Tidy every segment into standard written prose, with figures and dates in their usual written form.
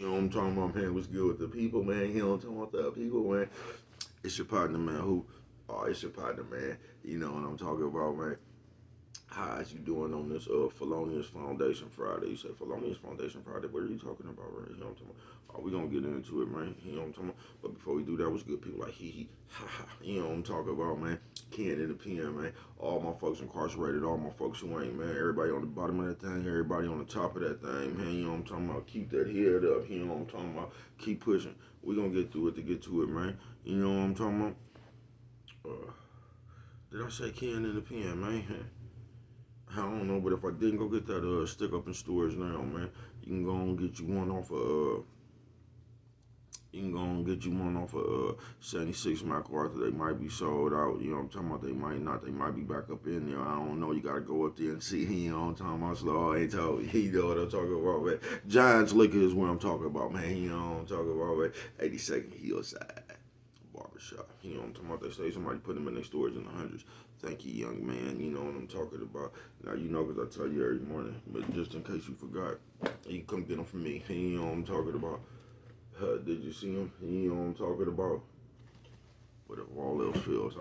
You know what I'm talking about, man? What's good with the people, man? You know what I'm talking about, the people, man? It's your partner, man. It's your partner, man. You know what I'm talking about, man. How's you doing on this Felonious Foundation Friday? You say Felonious Foundation Friday. What are you talking about, right? You know what I'm talking about? Oh, we gonna get into it, man. You know what I'm talking about? But before we do that, what's good? People like hee hee, ha ha. You know what I'm talking about, man. Ken in the PM, man. All my folks incarcerated, all my folks who ain't, man. Everybody on the bottom of that thing, everybody on the top of that thing, man. You know what I'm talking about? Keep that head up. You know what I'm talking about? Keep pushing. We gonna get through it to get to it, man. You know what I'm talking about? Did I say Ken in the PM, man? I don't know, but if I didn't, go get that stick up in stores now, man. You can go and get you one off of you can go and get you one off of 76 MacArthur. They might be sold out. You know what I'm talking about? They might not. They might be back up in there. I don't know. You gotta go up there and see. You know what I'm talking about? Slow. I ain't told you. You know what I'm talking about, man. Giants Liquor is what I'm talking about, man. You know what I'm talking about, man. 82nd Hillside Barbershop. You know what I'm talking about? They say somebody put them in their stores in the hundreds. Thank you, young man. You know what I'm talking about. Now, you know, because I tell you every morning. But just in case you forgot, you can come get them from me. You know what I'm talking about. Did you see them? You know what I'm talking about. But if all else fails,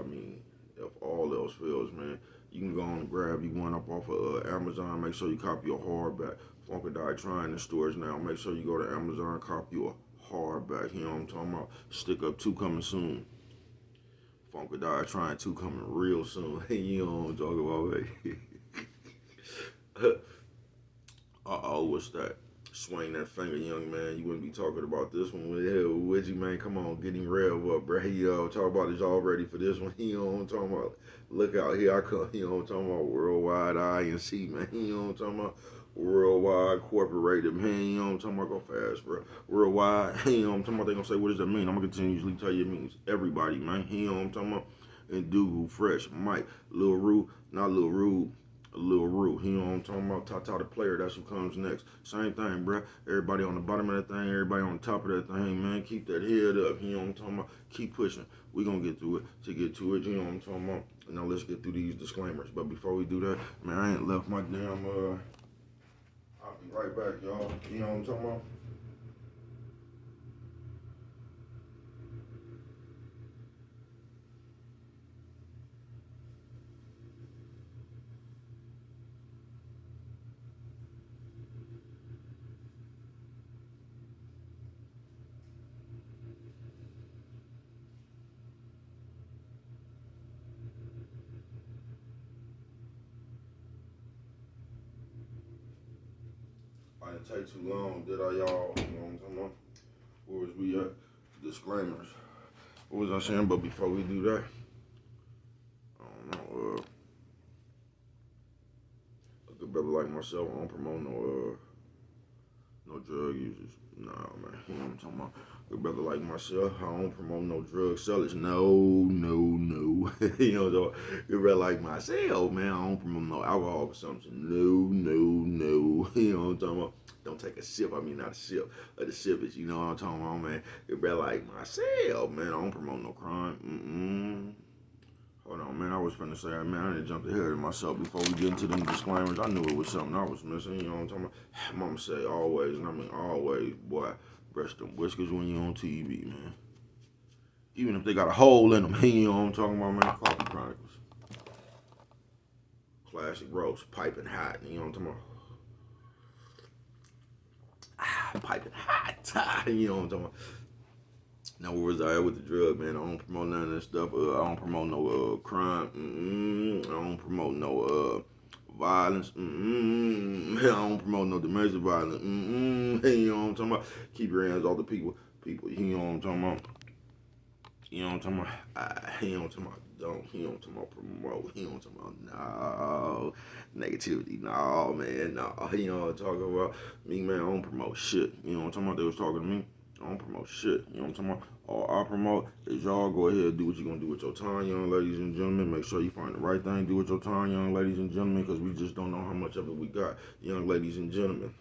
if all else fails, man, you can go and grab you one up off of Amazon. Make sure you copy a hardback. Funkadai trying the stores now. Make sure you go to Amazon, copy a hardback. You know what I'm talking about. Stick Up 2 coming soon. Funkadai trying 2 coming real soon. You know what I'm talking about. Uh-oh, what's that? Swing that finger, young man. You wouldn't be talking about this one. Would you, man? Come on, get him rev up, bro. Talk about this all ready for this one. You know what I'm talking about? Look out, here I come. You know what I'm talking about? Worldwide INC, man. You know what I'm talking about? Worldwide Incorporated, man. You know what I'm talking about? Go fast, bro. Worldwide. You know what I'm talking about? They gonna say, what does that mean? I'm gonna continuously tell you it means everybody, man. You know what I'm talking about? And Dugu, Fresh, Mike, Lil Rue, not Lil Rude. A little Rue, you know what I'm talking about? Tata the player, that's who comes next. Same thing, bruh. Everybody on the bottom of that thing, everybody on the top of that thing, man. Keep that head up, you know what I'm talking about? Keep pushing. We gonna get through it to get to it, you know what I'm talking about? Now let's get through these disclaimers. But before we do that, man, I ain't left my damn, I'll be right back, y'all. You know what I'm talking about? I didn't take too long, did I, y'all? You know what I'm talking about? Where was we at? Disclaimers. What was I saying? But before we do that, I don't know, a good brother like myself, I don't promote no drug users. Nah, man. You know what I'm talking about? Good brother like myself, I don't promote no drug sellers. No, no, no. You know, though, good brother like myself, man, I don't promote no alcohol consumption. No, no, no. You know what I'm talking about? Don't take a sip. I mean, not a sip. The sip is, you know what I'm talking about, man. Good brother like myself, man, I don't promote no crime. Hold on, man. I was finna say, man, I didn't jump ahead of myself before we get into them disclaimers. I knew it was something I was missing. You know what I'm talking about? Mama say always, and I mean always, boy, brush them whiskers when you're on TV, man. Even if they got a hole in them, you know what I'm talking about, man. Coffee Chronicles. Classic roast, piping hot, you know what I'm talking about? Piping hot, you know what I'm talking about? Now, where was I at with the drug, man? I don't promote none of that stuff. I don't promote no crime. I don't promote no violence. I don't promote no domestic violence. You know what I'm talking about? Keep your hands off the people. You know what I'm talking about? You know what I'm talking about? You know what I'm talking about? Don't. You know what I'm talking about? Promote. You know what I'm talking about? No. Negativity. No, man. No. You know what I'm talking about? Me, man, I don't promote shit. You know what I'm talking about? They was talking to me. I don't promote shit. You know what I'm talking about? All I promote is y'all go ahead and do what you're going to do with your time, young ladies and gentlemen. Make sure you find the right thing to do with your time, young ladies and gentlemen, because we just don't know how much of it we got, young ladies and gentlemen.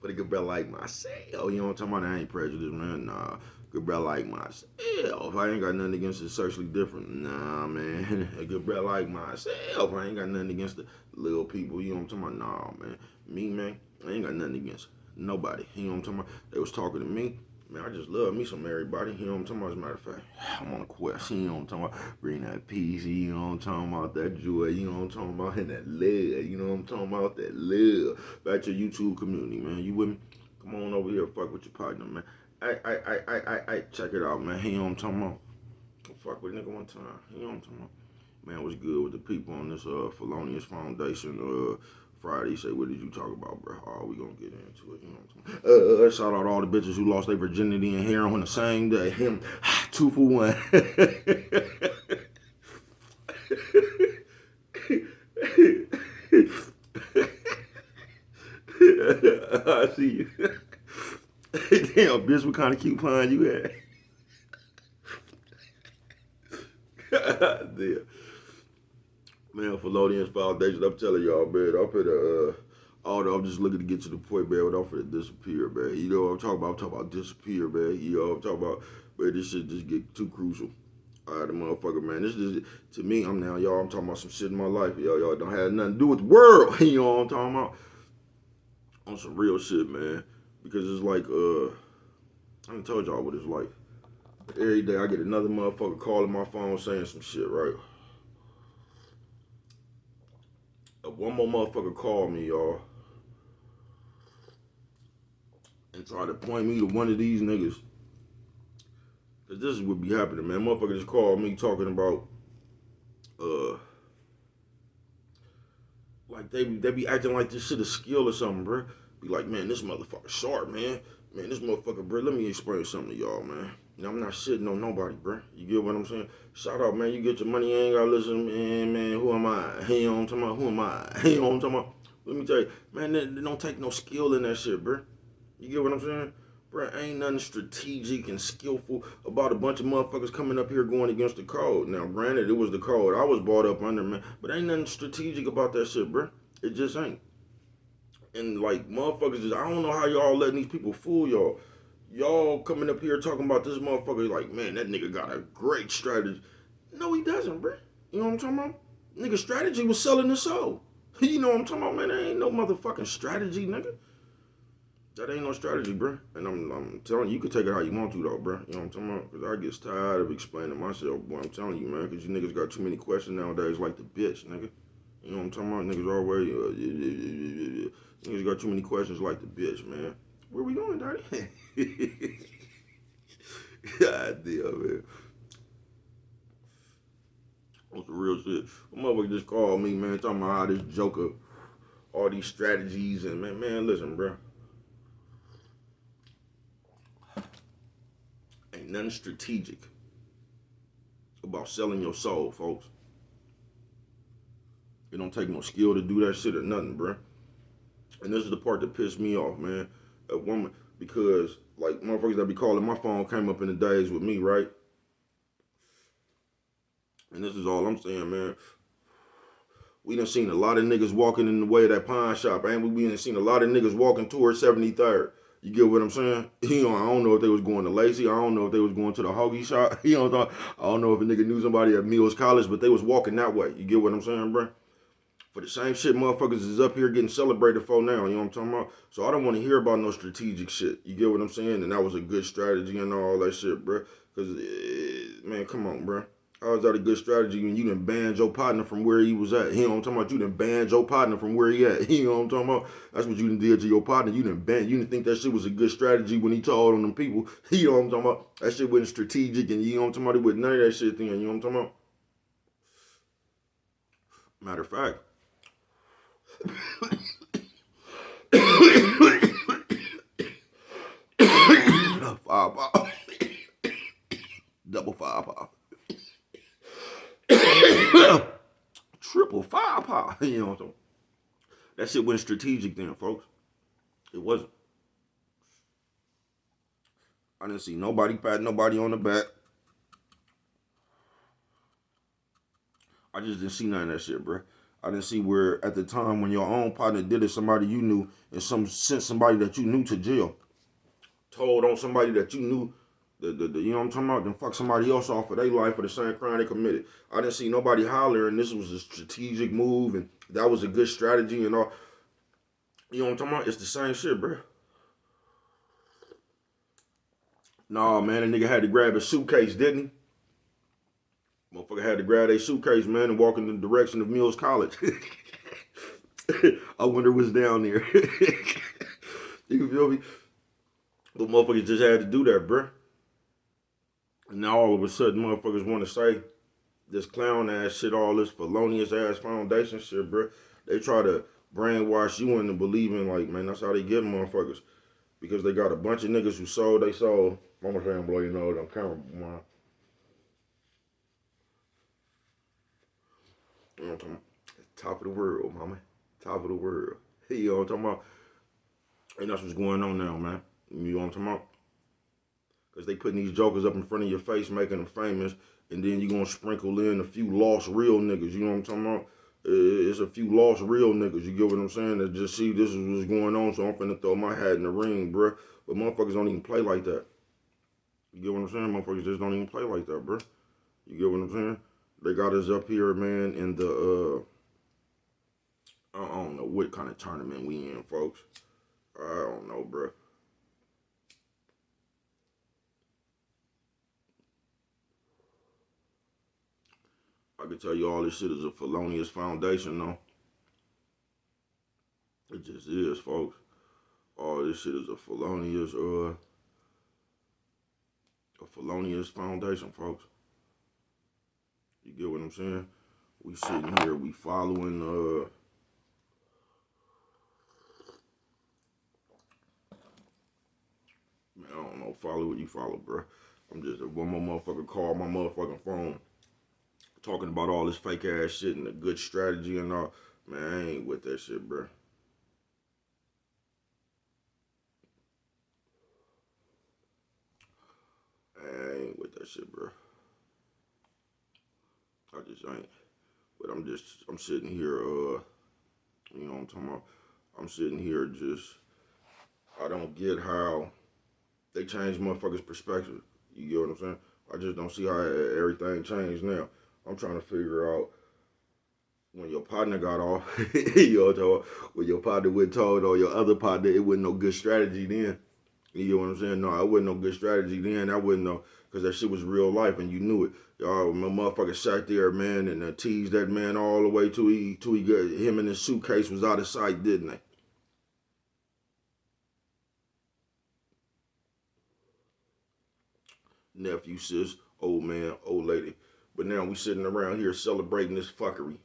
But a good brother like myself, you know what I'm talking about? I ain't prejudiced, man. Nah. Good brother like myself. I ain't got nothing against the sexually different. Nah, man. A good brother like myself. I ain't got nothing against the little people. You know what I'm talking about? Nah, man. Me, man. I ain't got nothing against Nobody. You know what I'm talking about? They was talking to me. Man, I just love me some everybody. You know what I'm talking about? As a matter of fact, I'm on a quest. You know what I'm talking about? Bring that peace. You know what I'm talking about? That joy. You know what I'm talking about? And that love. You know what I'm talking about? That love. Back to YouTube community, man. You with me? Come on over here. Fuck with your partner, man. Check it out, man. You know what I'm talking about? Fuck with a nigga one time. You know what I'm talking about? Man, what's good with the people on this Felonious Foundation Friday? Say, what did you talk about, bro? Oh, we gonna get into it. You know what I'm talking about? Shout out all the bitches who lost their virginity and hair on the same day. Him, 2 for 1. I see you. Damn, bitch, what kind of coupon you had? Damn. Man, Felonious Foundation, I'm telling y'all, man, I'm just looking to get to the point, man, when I'm finna disappear, man. You know what I'm talking about? I'm talking about disappear, man. You know what I'm talking about? Man, this shit just get too crucial. All right, the motherfucker, man. This is, to me, I'm talking about some shit in my life. Y'all don't have nothing to do with the world. You know what I'm talking about? On some real shit, man. Because it's like, I done told y'all what it's like. Every day I get another motherfucker calling my phone saying some shit, right? One more motherfucker called me, y'all, and tried to point me to one of these niggas. Cause this is what be happening, man. Motherfucker just called me talking about, like they be acting like this shit a skill or something, bro. Be like, man, this motherfucker sharp, man. Man, this motherfucker, bro. Let me explain something to y'all, man. You know, I'm not shitting on nobody, bro. You get what I'm saying? Shout out, man. You get your money, you ain't gotta listen, man. Who am I? You know what I'm talking about? Who am I? You know what I'm talking about? Let me tell you, man, they don't take no skill in that shit, bro. You get what I'm saying? Bro, ain't nothing strategic and skillful about a bunch of motherfuckers coming up here going against the code. Now, granted, it was the code I was brought up under, man, but ain't nothing strategic about that shit, bro. It just ain't. And like motherfuckers, just I don't know how y'all letting these people fool y'all. Y'all coming up here talking about this motherfucker like, man, that nigga got a great strategy. No, he doesn't, bro. You know what I'm talking about? Nigga, strategy was selling the soul. You know what I'm talking about, man? There ain't no motherfucking strategy, nigga. That ain't no strategy, bro. And I'm telling you, you can take it how you want to, though, bro. You know what I'm talking about? Because I get tired of explaining myself, boy. I'm telling you, man. Because you niggas got too many questions nowadays like the bitch, nigga. You know what I'm talking about? Niggas always, niggas got too many questions like the bitch, man. Where we going, daddy? God damn, man. That's the real shit. A motherfucker just called me, man, talking about how this joker, all these strategies, and man, listen, bro. Ain't nothing strategic about selling your soul, folks. It don't take no skill to do that shit or nothing, bro. And this is the part that pissed me off, man. A woman, because like motherfuckers that be calling my phone came up in the days with me, right? And this is all I'm saying, man. We done seen a lot of niggas walking in the way of that pawn shop, ain't we? We done seen a lot of niggas walking towards 73rd. You get what I'm saying? You know, I don't know if they was going to Lacey. I don't know if they was going to the hoagie shop. You know, I don't know if a nigga knew somebody at Mills College, but they was walking that way. You get what I'm saying, bro? For the same shit motherfuckers is up here getting celebrated for now, you know what I'm talking about? So I don't want to hear about no strategic shit. You get what I'm saying? And that was a good strategy and all that shit, bro. Because, man, come on, bro. How is that a good strategy when you done banned your partner from where he was at? You know what I'm talking about? You done banned your partner from where he at. You know what I'm talking about? That's what you done did to your partner. You done banned. You didn't think that shit was a good strategy when he told on them people. You know what I'm talking about? That shit wasn't strategic and you know what I'm talking about? It wasn't none of that shit then. You know what I'm talking about? Matter of fact. Fireball. Double fireball. Triple fireball. You know what I'm saying? That shit wasn't strategic then, folks. It wasn't. I didn't see nobody pat nobody on the back. I just didn't see none of that shit, bro. I didn't see where at the time when your own partner did it, somebody you knew, and sent somebody that you knew to jail. Told on somebody that you knew, you know what I'm talking about, then fuck somebody else off of their life for the same crime they committed. I didn't see nobody hollering this was a strategic move and that was a good strategy and all. You know what I'm talking about? It's the same shit, bro. Nah, man, that nigga had to grab his suitcase, didn't he? Motherfucker had to grab a suitcase, man, and walk in the direction of Mills College. I wonder what's down there. You feel me? But motherfuckers just had to do that, bruh. And now all of a sudden, motherfuckers want to say this clown ass shit, all this felonious ass foundation shit, bruh. They try to brainwash you into believing, like, man, that's how they get motherfuckers. Because they got a bunch of niggas who sold they soul. Mama saying, blow your nose on camera, man. You know what I'm talking about? Top of the world, mama. Top of the world. You know what I'm talking about? And that's what's going on now, man. You know what I'm talking about? Because they putting these jokers up in front of your face, making them famous, and then you going to sprinkle in a few lost real niggas. You know what I'm talking about? It's a few lost real niggas. You get what I'm saying? That just see this is what's going on, so I'm finna throw my hat in the ring, bruh. But motherfuckers don't even play like that. You get what I'm saying? Motherfuckers just don't even play like that, bruh. You get what I'm saying? They got us up here, man, in the, I don't know what kind of tournament we in, folks. I don't know, bruh. I can tell you all this shit is a felonious foundation, though. It just is, folks. All this shit is a felonious foundation, folks. You get what I'm saying? We sitting here, we following, man, I don't know, follow what you follow, bro. I'm just one more motherfucker call my motherfucking phone talking about all this fake ass shit and a good strategy and all. Man, I ain't with that shit, bro. I ain't with that shit, bro. I just ain't. But I'm sitting here, you know what I'm talking about? I'm sitting here just, I don't get how they change motherfuckers' perspective. You get what I'm saying? I just don't see how everything changed now. I'm trying to figure out when your partner got off, you know what I'm talking about? When your partner went told or your other partner, it wasn't no good strategy then. You know what I'm saying? No, it wasn't no good strategy then. I wouldn't know because that shit was real life and you knew it. Y'all, my motherfucker sat there, man, and teased that man all the way till he got him and his suitcase was out of sight, didn't they? Nephew, sis, old man, old lady. But now we sitting around here celebrating this fuckery.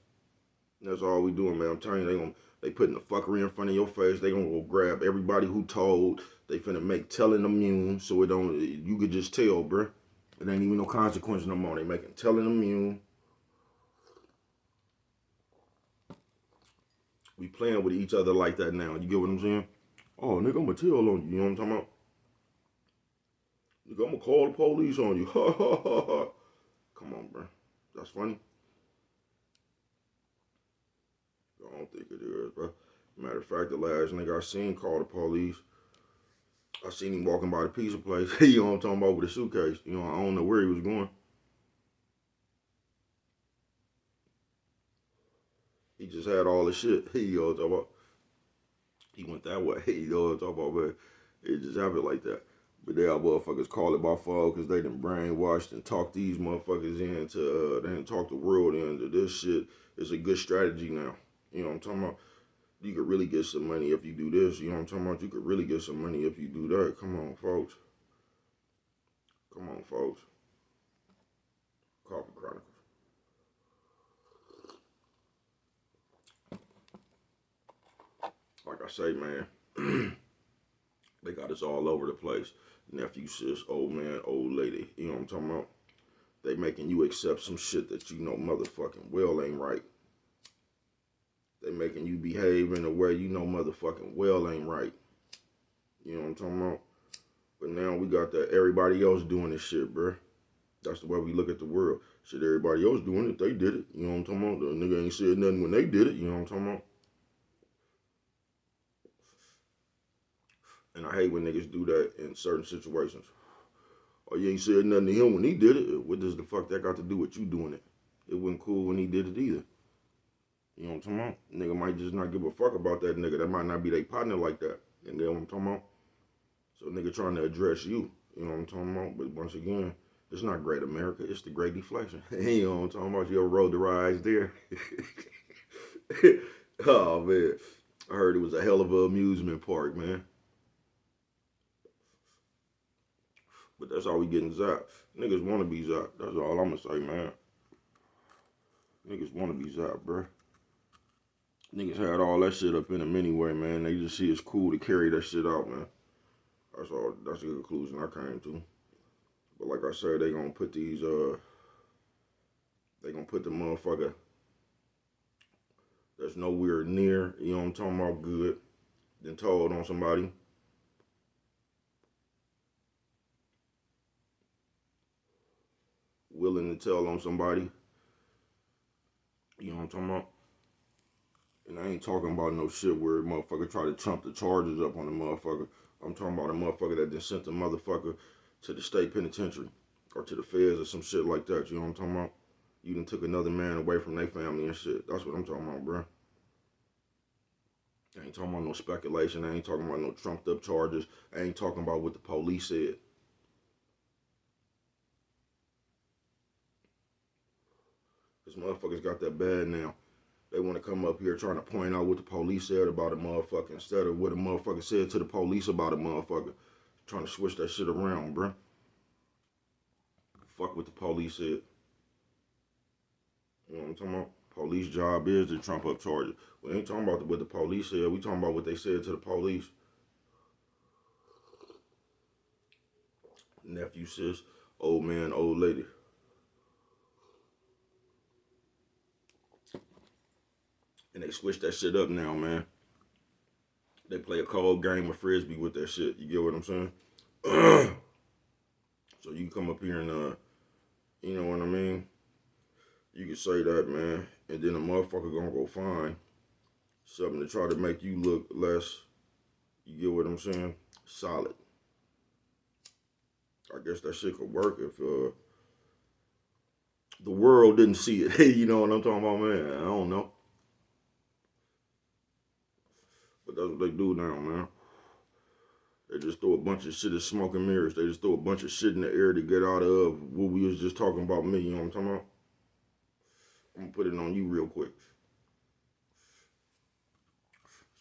That's all we doing, man. I'm telling you, they putting the fuckery in front of your face. They gonna go grab everybody who told. They finna make telling immune, so it don't. You could just tell, bruh. It ain't even no consequence no more. They making telling immune. We playing with each other like that now. You get what I'm saying? Oh, nigga, I'm gonna tell on you. You know what I'm talking about? Nigga, I'm gonna call the police on you. Ha ha ha ha. Come on, bruh. That's funny. I don't think it is, bro. Matter of fact, the last nigga I seen call the police. I seen him walking by the pizza place. You know what I'm talking about with a suitcase. You know, I don't know where he was going. He just had all the shit. You know what I'm talking about? He went that way. You know what I'm talking about, man? It just happened like that. But they all motherfuckers call it by phone because they done brainwashed and talked these motherfuckers into, they done talked the world into this shit. It's a good strategy now. You know what I'm talking about? You could really get some money if you do this. You know what I'm talking about? You could really get some money if you do that. Come on, folks. Come on, folks. Coffee Chronicles. Like I say, man, they got us all over the place. Nephew, sis, old man, old lady. You know what I'm talking about? They making you accept some shit that you know motherfucking well ain't right. They making you behave in a way you know motherfucking well ain't right. You know what I'm talking about? But now we got that everybody else doing this shit, bruh. That's the way we look at the world. Shit, everybody else doing it, they did it. You know what I'm talking about? The nigga ain't said nothing when they did it. You know what I'm talking about? And I hate when niggas do that in certain situations. Oh, you ain't said nothing to him when he did it. What does the fuck that got to do with you doing it? It wasn't cool when he did it either. You know what I'm talking about? Nigga might just not give a fuck about that nigga. That might not be their partner like that. And then what I'm talking about? So nigga trying to address you. You know what I'm talking about? But once again, it's not great America. It's the great deflation. You know what I'm talking about? You ever rode the rides there? Oh, man. I heard it was a hell of an amusement park, man. But that's all we getting zapped. Niggas want to be zapped. That's all I'm going to say, man. Niggas want to be zapped, bruh. Niggas had all that shit up in them anyway, man. They just see it's cool to carry that shit out, man. That's all. That's the conclusion I came to. But like I said, they gonna put these, they gonna put the motherfucker that's nowhere near, you know what I'm talking about, good, then told on somebody. Willing to tell on somebody. You know what I'm talking about? And I ain't talking about no shit where a motherfucker try to trump the charges up on the motherfucker. I'm talking about a motherfucker that just sent the motherfucker to the state penitentiary or to the feds or some shit like that. You know what I'm talking about? You done took another man away from their family and shit. That's what I'm talking about, bro. I ain't talking about no speculation. I ain't talking about no trumped up charges. I ain't talking about what the police said. This motherfuckers got that bad now. They want to come up here trying to point out what the police said about a motherfucker instead of what a motherfucker said to the police about a motherfucker. Trying to switch that shit around, bruh. Fuck what the police said. You know what I'm talking about? Police job is to trump up charges. We ain't talking about what the police said. We talking about what they said to the police. Nephew, sis, old man, old lady. And they switch that shit up now, man. They play a cold game of frisbee with that shit. You get what I'm saying? So you come up here and, you know what I mean? You can say that, man. And then a motherfucker gonna go find something to try to make you look less, you get what I'm saying? Solid. I guess that shit could work if the world didn't see it. You know what I'm talking about, man? I don't know. But that's what they do now, man. They just throw a bunch of shit at smoke and mirrors. They just throw a bunch of shit in the air to get out of what we was just talking about me. You know what I'm talking about? I'm gonna put it on you real quick.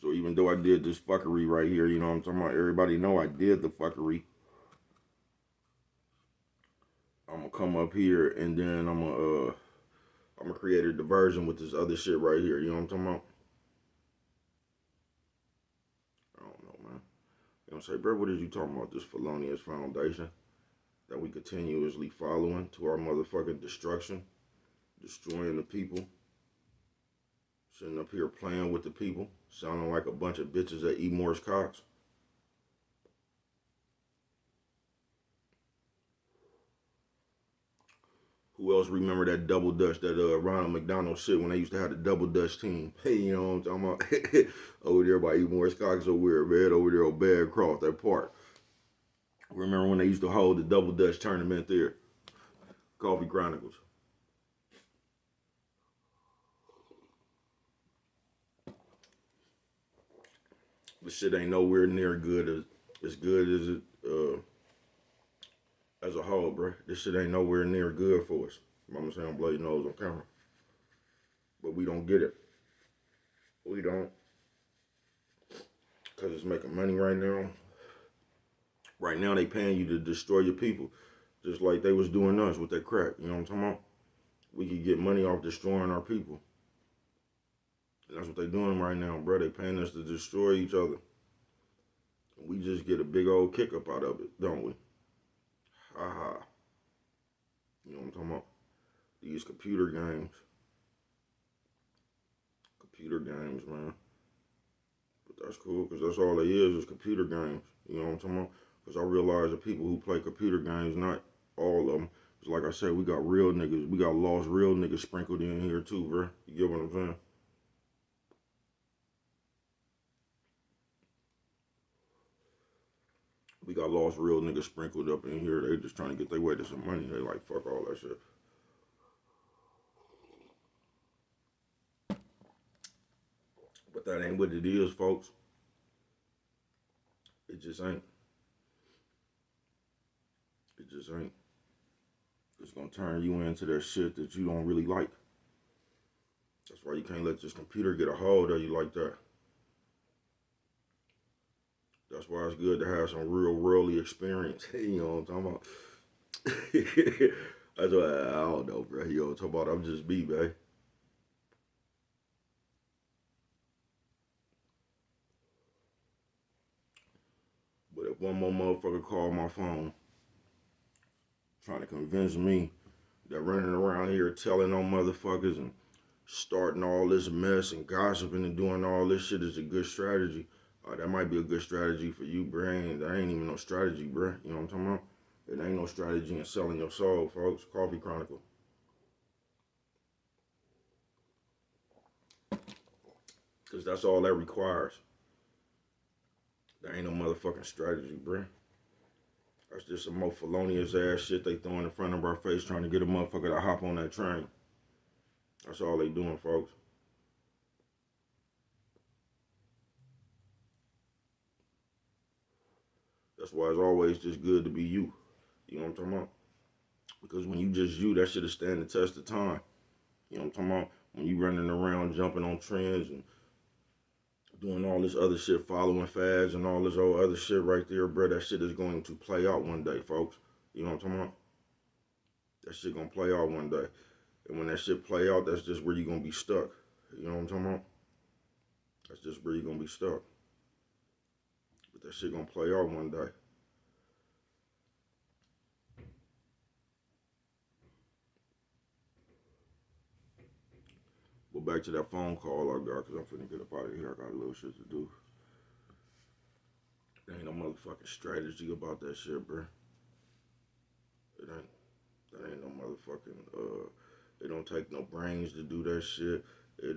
So even though I did this fuckery right here, you know what I'm talking about? Everybody know I did the fuckery. I'm gonna come up here and then I'm gonna create a diversion with this other shit right here. You know what I'm talking about? I don't know, man. You know what I'm saying, bro? What is you talking about? This Felonious foundation that we continuously following to our motherfucking destruction, destroying the people, sitting up here playing with the people, sounding like a bunch of bitches that eat Morris cocks. Who else remember that double dutch, that Ronald McDonald shit when they used to have the double dutch team? Hey, you know what I'm talking about? Over there by E. Morris Cox over there, man. Over there on Bad Cross, that park. Remember when they used to hold the double dutch tournament there? Coffee Chronicles. This shit ain't nowhere near as good as it as a whole, bro. This shit ain't nowhere near good for us. Mama say I'm bloody nose on camera. But we don't get it. We don't. Because it's making money right now. Right now they paying you to destroy your people. Just like they was doing us with that crack. You know what I'm talking about? We could get money off destroying our people. And that's what they doing right now, bro. They paying us to destroy each other. We just get a big old kick up out of it, don't we? Ha ha. You know what I'm talking about? These computer games. Computer games, man. But that's cool, because that's all they is computer games. You know what I'm talking about? Because I realize the people who play computer games, not all of them. Because like I said, we got real niggas. We got lost real niggas sprinkled in here too, bro. You get what I'm saying? We got lost real niggas sprinkled up in here. They just trying to get their way to some money. They like, fuck all that shit. But that ain't what it is, folks. It just ain't. It just ain't. It's gonna turn you into that shit that you don't really like. That's why you can't let this computer get a hold of you like that. That's why it's good to have some real worldly experience. You know what I'm talking about? That's why I don't know, bro. You know what I'm talking about? I'm just me, man. But if one more motherfucker call my phone trying to convince me that running around here telling on motherfuckers and starting all this mess and gossiping and doing all this shit is a good strategy. That might be a good strategy for you, brain. That ain't even no strategy, bruh. You know what I'm talking about? It ain't no strategy in selling your soul, folks. Coffee Chronicle. Because that's all that requires. There ain't no motherfucking strategy, bruh. That's just some more felonious ass shit they throwing in front of our face trying to get a motherfucker to hop on that train. That's all they doing, folks. That's why it's always just good to be you. You know what I'm talking about? Because when you just you, that shit'll stand the test of time. You know what I'm talking about? When you running around jumping on trends and doing all this other shit, following fads and all this old other shit right there, bro, that shit is going to play out one day, folks. You know what I'm talking about? That shit gonna play out one day. And when that shit play out, that's just where you gonna be stuck. You know what I'm talking about? That's just where you gonna be stuck. But that shit gonna play out one day. But back to that phone call I got, because I'm finna get up out of here. I got a little shit to do. There ain't no motherfucking strategy about that shit, bro. It ain't. That ain't no motherfucking, it don't take no brains to do that shit. It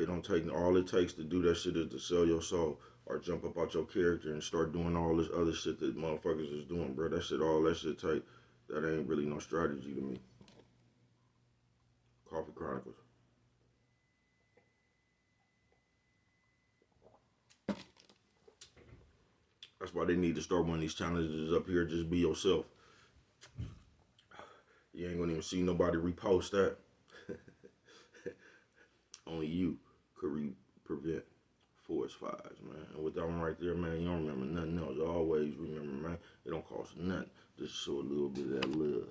don't take, all it takes to do that shit is to sell your soul or jump up out your character and start doing all this other shit that motherfuckers is doing, bro. That shit, all that shit take, that ain't really no strategy to me. Coffee Chronicles. That's why they need to start one of these challenges up here. Just be yourself. You ain't gonna even see nobody repost that. Only you could prevent forest fires, man. And with that one right there, man, you don't remember nothing else. Always remember, man, it don't cost nothing. Just show a little bit of that love.